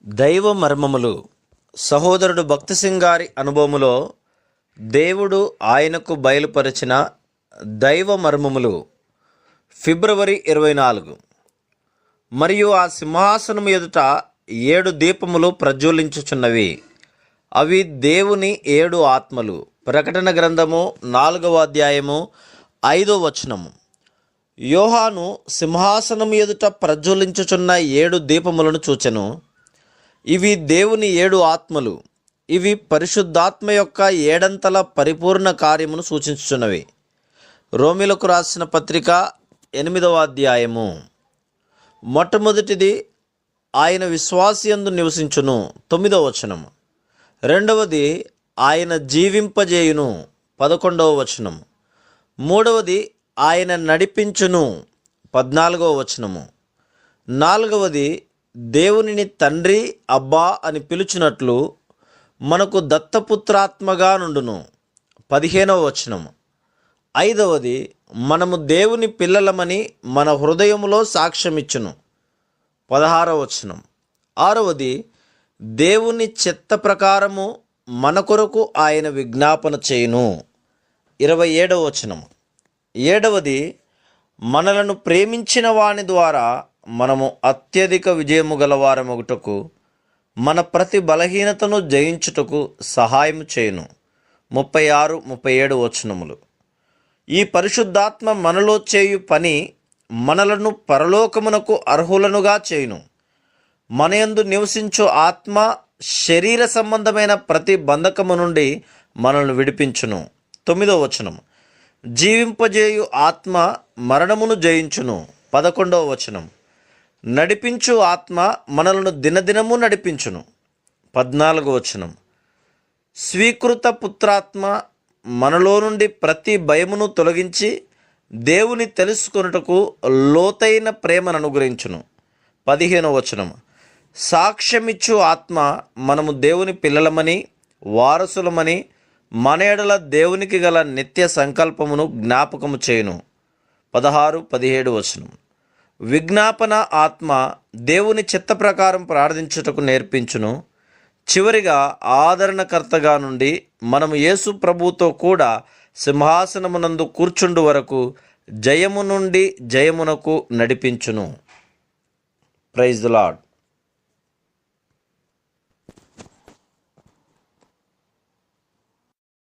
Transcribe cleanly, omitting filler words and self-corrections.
దైవ మర్మములు. సహోదరుడు భక్తి సింగ్ గారి అనుభవములో దేవుడు ఆయనకు బయలుపరిచిన దైవ మర్మములు. ఫిబ్రవరి 24. మరియు ఆ సింహాసనము ఎదుట 7 దీపములు ప్రజ్వలించుచున్నవి. అవి దేవుని 7 ఆత్మలు. ప్రకటన గ్రంథము 4వ అధ్యాయము 5వ వచనము. యోహాను సింహాసనం ఎదుట ప్రజ్వలించుచున్న 7 దీపములను చూచెను. ఇవి దేవుని 7 ఆత్మలు. ఇవి పరిశుద్ధాత్మ యొక్క 7 పరిపూర్ణ కార్యమును సూచించుచున్నవి. రోమిలకు రాసిన పత్రిక 8వ అధ్యాయము. మొట్టమొదటిది ఆయన విశ్వాసియందు నివసించును, 9వ వచనము. రెండవది ఆయన జీవింపజేయును, 11వ వచనము. మూడవది ఆయన నడిపించును, 14వ వచనము. నాలుగవది దేవునిని తండ్రి అబ్బా అని పిలుచున్నట్లు మనకు దత్తపుత్రాత్మగా నుండును, 15వ వచనము. ఐదవది మనము దేవుని పిల్లలమని మన హృదయములో సాక్ష్యమిచ్చును, 16వ వచనం. ఆరవది దేవుని చిత్త ప్రకారము మన కొరకు ఆయన విజ్ఞాపన చేయును, 27వ వచనము. ఏడవది మనలను ప్రేమించిన వాని ద్వారా మనము అత్యధిక విజయము గలవారమగుటకు మన ప్రతి బలహీనతను జయించుటకు సహాయము చేయును, 36, 37 వచనములు. ఈ పరిశుద్ధాత్మ మనలో చేయు పని మనలను పరలోకమునకు అర్హులనుగా చేయును. మనయందు నివసించు ఆత్మ శరీర సంబంధమైన ప్రతి బంధకము నుండి మనల్ని విడిపించును, 9వ వచనము. జీవింపజేయు ఆత్మ మరణమును జయించును, 11వ వచనం. నడిపించు ఆత్మ మనలను దినదినము నడిపించును, 14వ వచనం. స్వీకృత పుత్రాత్మ మనలో నుండి ప్రతి భయమును తొలగించి దేవుని తెలుసుకొనుటకు లోతైన ప్రేమను అనుగ్రహించును, 15వ వచనం. సాక్ష్యమిచ్చు ఆత్మ మనము దేవుని పిల్లలమని వారసులమని మన ఎడల దేవునికి గల నిత్య సంకల్పమును జ్ఞాపకము చేయును, 16, 17 వచనం. విజ్ఞాపన ఆత్మ దేవుని చిత్త ప్రకారం ప్రార్థించుటకు నేర్పించును. చివరిగా ఆదరణకర్తగా నుండి మనము యేసు ప్రభువుతో కూడా సింహాసనమునందు కూర్చుండు వరకు జయము నుండి జయమునకు నడిపించును. Praise the lord.